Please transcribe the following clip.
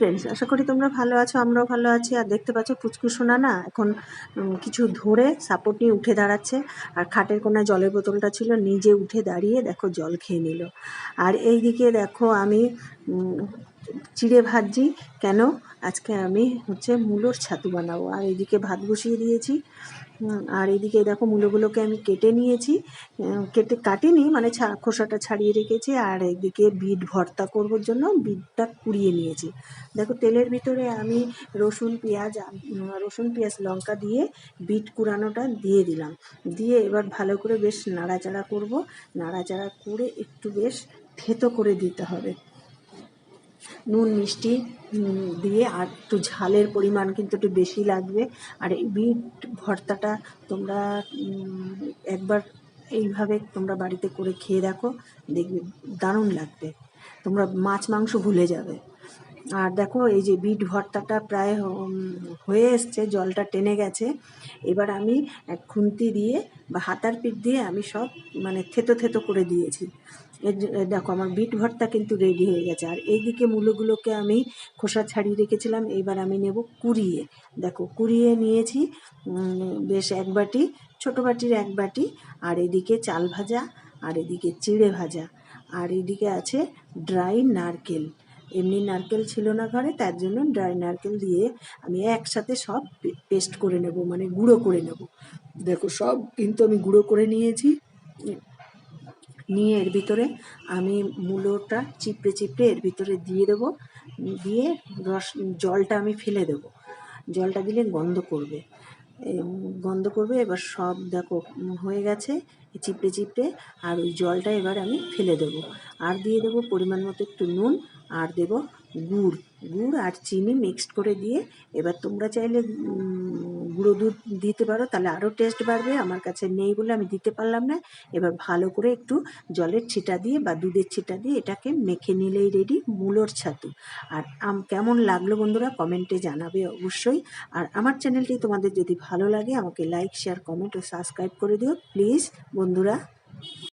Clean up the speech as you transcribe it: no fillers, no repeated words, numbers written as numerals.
Friends, আশা করি তোমরা ভালো আছো, আমরাও ভালো আছি। আর দেখতে পাচ্ছ পুচকু সোনা না এখন কিছু ধরে সাপোর্ট নিয়ে উঠে দাঁড়াচ্ছে। আর খাটের কোনায় জলের বোতলটা ছিল, নিজে উঠে দাঁড়িয়ে দেখো জল খেয়ে নিল। আর এইদিকে দেখো আমি চিড়ে ভাজছি। কেন? আজকে আমি মূলোর ছাতু বানাবো। আর এইদিকে ভাত বসিয়ে দিয়েছি। আর এইদিকে দেখো মূলোগুলোকে আমি কেটে নিয়েছি, কাটিনি মানে খোসাটা ছাড়িয়ে রেখেছি। আর এইদিকে বিট ভর্তা করবার জন্য বিটটা কুড়িয়ে নিয়েছি। দেখো তেলের ভিতরে আমি রসুন পেঁয়াজ লঙ্কা দিয়ে বিট কুড়ানোটা দিয়ে দিলাম। দিয়ে এবার ভালো করে বেশ নাড়াচাড়া করব। নাড়াচাড়া করে একটু বেশ থেতো করে দিতে হবে। নুন মিষ্টি দিয়ে, আর একটু ঝালের পরিমাণ কিন্তু একটু বেশি লাগবে। আর এই বিট ভর্তাটা তোমরা একবার এইভাবে তোমরা বাড়িতে করে খেয়ে দেখো, দেখবে দারুণ লাগবে, তোমরা মাছ মাংস ভুলে যাবে। আর দেখো এই যে বিট ভর্তাটা প্রায় হয়ে এসছে, জলটা টেনে গেছে। এবার আমি এক খুন্তি দিয়ে বা হাতার পিঠ দিয়ে আমি সব থেতো থেতো করে দিয়েছি। দেখো আমার বিট ভর্তা কিন্তু রেডি হয়ে গেছে। আর এইদিকে মূলোগুলোকে আমি খোসা ছাড়িয়ে রেখেছিলাম, এবার আমি নেব কুড়িয়ে। দেখো কুড়িয়ে নিয়েছি বেশ এক বাটি, ছোটো বাটির এক বাটি। আর এদিকে চাল ভাজা, আর এদিকে চিড়ে ভাজা, আর এদিকে আছে ড্রাই নারকেল। এমনি নারকেল ছিল না ঘরে, তার জন্য ড্রাই নারকেল দিয়ে আমি একসাথে সব পেস্ট করে নেব, মানে গুঁড়ো করে নেব। দেখো সব কিন্তু আমি গুঁড়ো করে নিয়েছি। নিয়ে এর ভিতরে আমি মূলোটা চিপড়ে এর ভিতরে দিয়ে দেবো। দিয়ে জলটা আমি ফেলে দেবো। জলটা দিলে গন্ধ করবে। এবার সব দেখো হয়ে গেছে চিপড়ে। আর ওই জলটা এবার আমি ফেলে দেবো। আর দিয়ে দেবো পরিমাণ মতো একটু নুন, আর দেবো গুড় আর চিনি মিক্সড করে দিয়ে। এবার তোমরা চাইলে গুঁড়ো দুধ দিতে পারো, তাহলে আরও টেস্ট বাড়বে। আমার কাছে নেই বলে আমি দিতে পারলাম না। এবার ভালো করে একটু জলের ছিটা দিয়ে বা দুধের ছিটা দিয়ে এটাকে মেখে নিলেই রেডি মূলোর ছাতু। আর কেমন লাগলো বন্ধুরা কমেন্টে জানাবে অবশ্যই। আর আমার চ্যানেলটি তোমাদের যদি ভালো লাগে আমাকে লাইক, শেয়ার, কমেন্ট ও সাবস্ক্রাইব করে দিও প্লিজ বন্ধুরা।